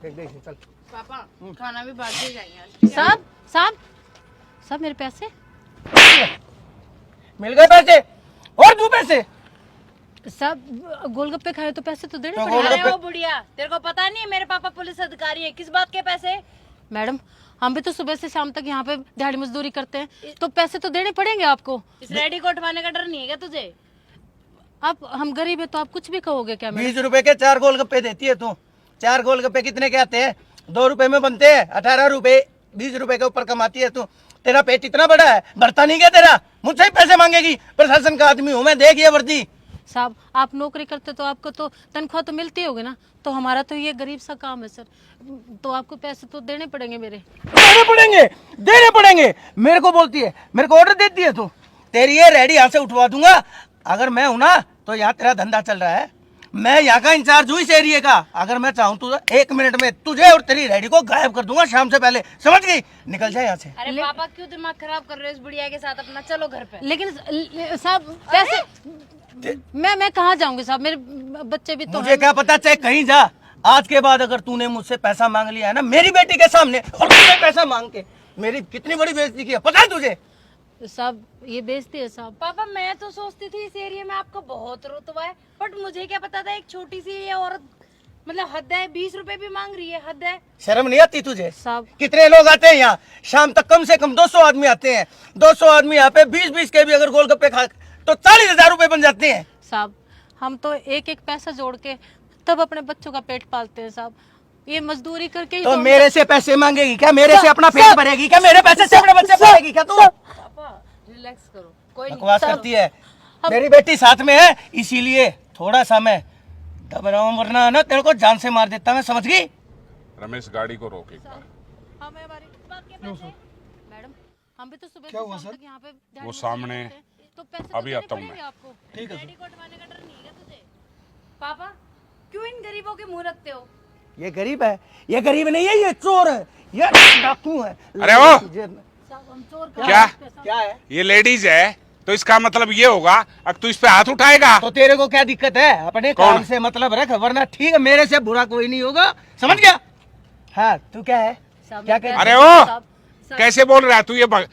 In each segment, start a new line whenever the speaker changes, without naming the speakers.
फेंक दे इसे, चल।
पापा खाना भी बाहर से जाएंगे।
साहब साहब साहब मेरे पैसे
मिल गए पैसे और दो पैसे।
साहब गोलगप्पे खाए तो पैसे तो देने
तो
पड़ेंगे।
अरे वो बुढ़िया, तेरे को पता नहीं है मेरे पापा पुलिस अधिकारी है, किस बात के पैसे?
मैडम हम भी तो सुबह से शाम तक यहाँ पे दिहाड़ी मजदूरी करते हैं, तो पैसे तो देने पड़ेंगे आपको।
इस रेडी को उठवाने का डर नहीं है क्या तुझे?
आप हम गरीब है तो आप कुछ भी कहोगे क्या मैडम?
20 रुपए के 4 गोलगप्पे देती है तू। 4 गोलगप्पे कितने के आते हैं? 2 रुपए में बनते हैं। 18 रुपए 20 रुपए के ऊपर कमाती है तू। तेरा पेट इतना बड़ा है, भरता नहीं क्या तेरा? मुझसे ही पैसे मांगेगी? प्रशासन का आदमी हूँ मैं, देख ये वर्दी।
साहब आप नौकरी करते तो आपको तो तनख्वाह तो मिलती होगी ना, तो हमारा तो ये गरीब सा काम है सर, तो आपको पैसे तो देने पड़ेंगे मेरे।
देने पड़ेंगे। मेरे को बोलती है, मेरे को ऑर्डर देती है तू। तेरी ये रेडी यहाँ से उठवा दूंगा। अगर मैं हूं ना तो यहाँ तेरा धंधा चल रहा है, मैं यहाँ का इंचार्ज हूँ इस एरिया का। अगर मैं चाहूँ तो 1 मिनट में तुझे और तेरी रेडी को गायब कर दूंगा शाम से पहले, समझ गई? निकल जाए यहाँ से।
अरे पापा क्यों दिमाग खराब कर रहे हो इस बुढ़िया के साथ अपना? चलो घर पे।
लेकिन साहब पैसे मैं कहाँ जाऊंगी साहब, मेरे बच्चे भी तो
मुझे क्या पता, चाहे कहीं जा। आज के बाद अगर तूने मुझसे पैसा मांग लिया है ना मेरी बेटी के सामने, और तूने पैसा मांग के मेरी कितनी बड़ी बेइज्जती की है, पता है तुझे?
साहब ये बेइज्जती है साहब।
पापा मैं तो सोचती थी इस एरिया में आपका बहुत रुतबा है, बट मुझे क्या पता था एक छोटी सी ये औरत, मतलब हद है, 20 रुपए भी मांग रही है, हद है।
शर्म नहीं आती तुझे?
साहब
कितने लोग आते हैं यहाँ शाम तक? कम से कम 200 आदमी आते हैं। 200 आदमी यहाँ पे 20-20 के भी अगर गोलगप्पे खा तो 40,000 रुपए बन जाते हैं।
साहब हम तो एक एक पैसा जोड़ के तब अपने बच्चों का पेट पालते हैं साहब, ये मजदूरी करके ही
तो
तो
मेरे से पैसे मांगेगी क्या? मेरे से अपना पेट भरेगी क्या? मेरे पैसे से अपने बच्चे पालेगी क्या तू?
पापा रिलैक्स करो, कोई नहीं।
बकवास करती है। मेरी बेटी साथ में है इसीलिए थोड़ा सा मैं दब रहा हूँ, वरना ना तेरे को जान से मार देता मैं, समझ गई?
रमेश गाड़ी को रोक एक बार।
हमें हमारी बात के पैसे मैडम, हम भी तो सुबह
क्या
से
हुआ
शाम
सर?
तक यहाँ पे दिहाड़ी
वो
मजदूरी
सामने
करते हैं, तो पैसे तो
अभी
देने
आता हूँ
पड़ेंगे
मैं।
आपको।
ठीक है
रेडी को उठवाने का डर नहीं है तुझे? पापा क्यों इन गरीबों के मुंह रखते हो?
ये गरीब है, ये गरीब नहीं है, ये चोर है, ये डाकू है।
अरे वो!
साहब हम चोर
क्या?
क्या है?
ये लेडीज है तो इसका मतलब ये होगा अब तू इस पे हाथ उठाएगा।
तो तेरे को क्या दिक्कत है? अपने
कौन?
काम से मतलब रख, वरना ठीक है मेरे से बुरा कोई नहीं होगा, समझ गया? हाँ तू क्या है?
साहब,
क्या
मैं
कह?
अरे वो कैसे बोल रहा है तू? ये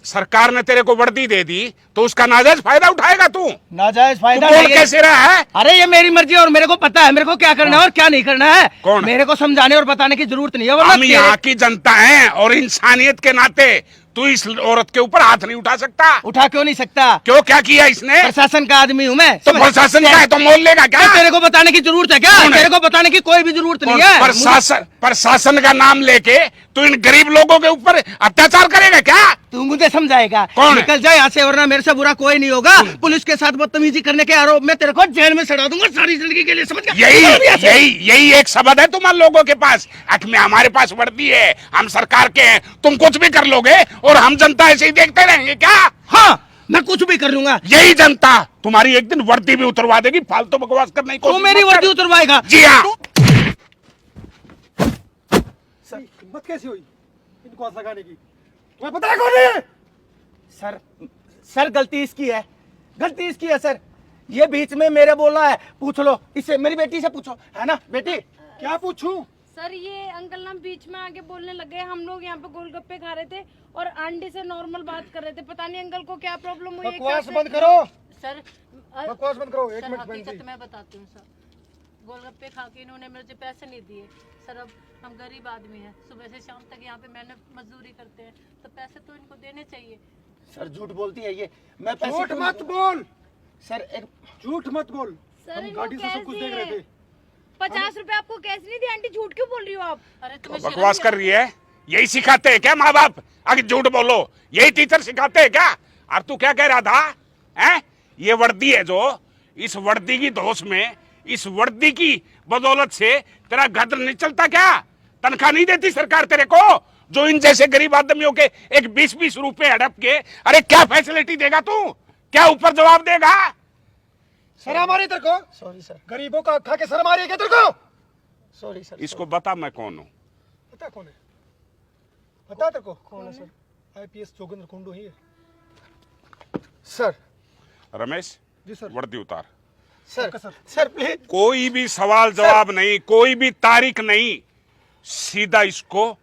सरकार ने तेरे को वर्दी दे दी तो उसका नाजायज फायदा उठाएगा तू?
नाजायज फायदा
बोल
नहीं है।
कैसे रहा है?
अरे ये मेरी मर्जी और मेरे को पता है मेरे को क्या करना है और क्या नहीं करना है।
कौन?
मेरे को समझाने और बताने की जरूरत नहीं है, वरना
हम यहाँ की जनता है और इंसानियत के नाते तू इस औरत के ऊपर हाथ नहीं उठा सकता।
उठा क्यों नहीं सकता?
क्यों, क्या किया इसने?
प्रशासन का आदमी हूँ मैं।
तो प्रशासन का है तो मोल लेगा क्या?
तेरे को बताने की जरूरत है क्या?
कौन है?
तेरे को बताने की कोई भी जरूरत नहीं है।
प्रशासन का नाम लेके तू इन गरीब लोगों के ऊपर अत्याचार करेगा क्या?
तू मुझे समझाएगा?
कौन है?
निकल जाए यहाँ से, वरना मेरे से बुरा कोई नहीं होगा। पुलिस के साथ बदतमीजी करने के आरोप में तेरे को जेल में सड़ा दूंगा सारी जिंदगी के लिए, समझ गया?
यही एक सबद है तुम लोगों के पास। अख में हमारे पास वर्दी है, हम सरकार के हैं, तुम कुछ भी कर लोगे और हम जनता ऐसे ही देखते रहेंगे क्या?
हाँ मैं कुछ भी कर लूंगा।
यही जनता तुम्हारी एक दिन वर्दी भी उतरवा देगी। फालतू बकवास करने की
तू
कोशिश
मेरी
मत कर।
वर्दी उतरवाएगा?
जी हाँ।
सर हिम्मत कैसी हुई इनको हाथ लगाने की? तुम्हें पता है कौन है?
सर गलती इसकी है, गलती इसकी है सर। ये बीच में मेरे बोलना है, पूछ लो इससे, मेरी बेटी से पूछो, है ना बेटी?
क्या पूछूं?
सर ये अंकल ना बीच में आके बोलने लग गए, हम लोग यहाँ पे गोलगप्पे खा रहे थे और आंटी से नॉर्मल बात कर रहे थे, पता नहीं अंकल को क्या प्रॉब्लम हुई है।
बकवास बंद करो,
सर
बकवास बंद करो। एक
सर
मिनट बहन
हकीकत
जी।
मैं बताती हूँ सर, गोलगप्पे खा के इन्होंने मुझे पैसे नहीं दिए सर। अब हम गरीब आदमी हैं, सुबह से शाम तक यहाँ पे मेहनत मजदूरी करते हैं, तो पैसे तो इनको देने चाहिए।
सर झूठ बोलती है ये, मैं पैसे
झूठ
क्यों-
मत बोल,
सर एक
झूठ मत बोल।
सर,
हम
इनको
गाड़ी से सब कुछ
कैसी
देख रहे
है?
थे।
50 रुपए आपको कैश नहीं दी? आंटी झूठ क्यों बोल रही हो आप?
अरे तुम्हें शर्म
बकवास
नहीं
कर रही है? यही सिखाते हैं क्या माँ बाप? आगे झूठ बोलो, यही टीचर सिखाते हैं क्या? और तू क्या कह रहा था? हैं? ये वर्दी है जो, इस वर्दी की धौंस में, इस वर्दी की बदौलत से तेरा घर नहीं चलता क्या? तनख्वाह नहीं देती सरकार तेरे को? जो इन जैसे गरीब आदमियों के एक 20-20 रुपए हड़प के, अरे क्या फैसिलिटी देगा तू? क्या ऊपर जवाब देगा?
शर्म आ रही तेरे को?
सॉरी सर,
गरीबों का खा के शर्म आ रही है क्या तेरे को?
Sorry sir.
इसको बता मैं कौन हूँ।
पता कौन है? पता तेरे को?
कौन है सर?
आईपीएस जोगेंद्र कुंडू ही है सर।
रमेश
जी सर।
वर्दी उतार।
Sir
sir.
Sir please.
कोई भी सवाल जवाब नहीं, कोई भी तारीख नहीं, सीधा इसको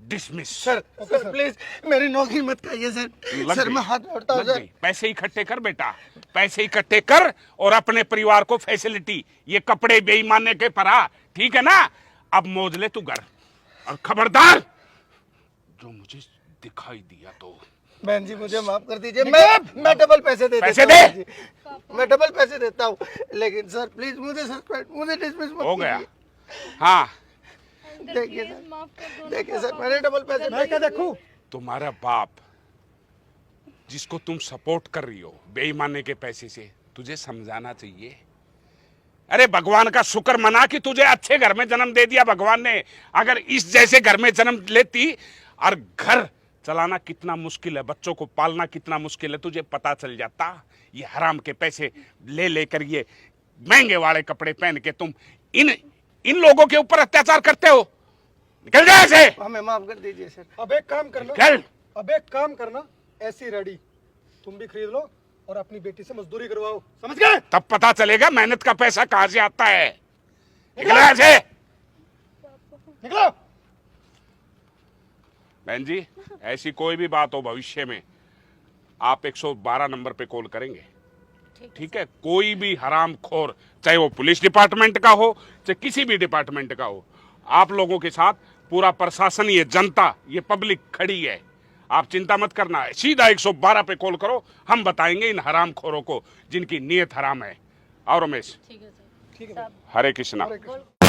डिसमिस।
सर सर प्लीज मेरी नौकरी मत खाइए सर। सर मैं हाथ जोड़ता हूँ सर।
पैसे इकट्ठे कर बेटा, पैसे इकट्ठे कर और अपने परिवार को फैसिलिटी, ये कपड़े बेईमाने के परा, ठीक है ना? अब मौज ले तू घर, और खबरदार जो मुझे दिखाई दिया तो।
बहन जी मुझे माफ कर दीजिए, मैं डबल पैसे दे
पैसे
देता हूँ
दे।
बहन जी। मैं डबल पैसे देता हूँ, लेकिन सर प्लीज मुझे सस्पेंड, मुझे डिसमिस मत
हो गया।
कीजिए।
हाँ
देखिए
प्लीज
सर,
माफ कर दो।
देखिए सर मैंने डबल पैसे
मैं क्या देखूं?
तुम्हारा बाप जिसको तुम सपोर्ट कर रही हो बेईमाने के पैसे से, तुझे समझाना चाहिए। अरे भगवान का शुक्र मना कि तुझे अच्छे घर में जन्म दे दिया भगवान ने। अगर इस जैसे घर में जन्म लेती, और घर चलाना कितना मुश्किल है, बच्चों को पालना कितना मुश्किल है, तुझे पता चल जाता। ये हराम के पैसे ले लेकर ये महंगे वाले कपड़े पहन के तुम इन लोगों के ऊपर अत्याचार करते हो। निकल जाए ऐसे।
हमें माफ कर दीजिए सर।
अब एक काम करना,
निकल।
अब एक काम करना, ऐसी रेडी तुम भी खरीद लो और अपनी बेटी से मजदूरी करवाओ, समझ गए?
तब पता चलेगा मेहनत का पैसा कहां से आता है। निकल ऐसे।
निकलो।
बहन जी, ऐसी कोई भी बात हो भविष्य में, आप 112 नंबर पे कॉल करेंगे, ठीक है? कोई भी हराम खोर, चाहे वो पुलिस डिपार्टमेंट का हो, चाहे किसी भी डिपार्टमेंट का हो, आप लोगों के साथ पूरा प्रशासन, ये जनता, ये पब्लिक खड़ी है। आप चिंता मत करना, सीधा 112 पे कॉल करो, हम बताएंगे इन हराम खोरों को जिनकी नीयत हराम है। और रमेश,
ठीक है सर।
ठीक है।
हरे कृष्णा।
हरे कृष्ण।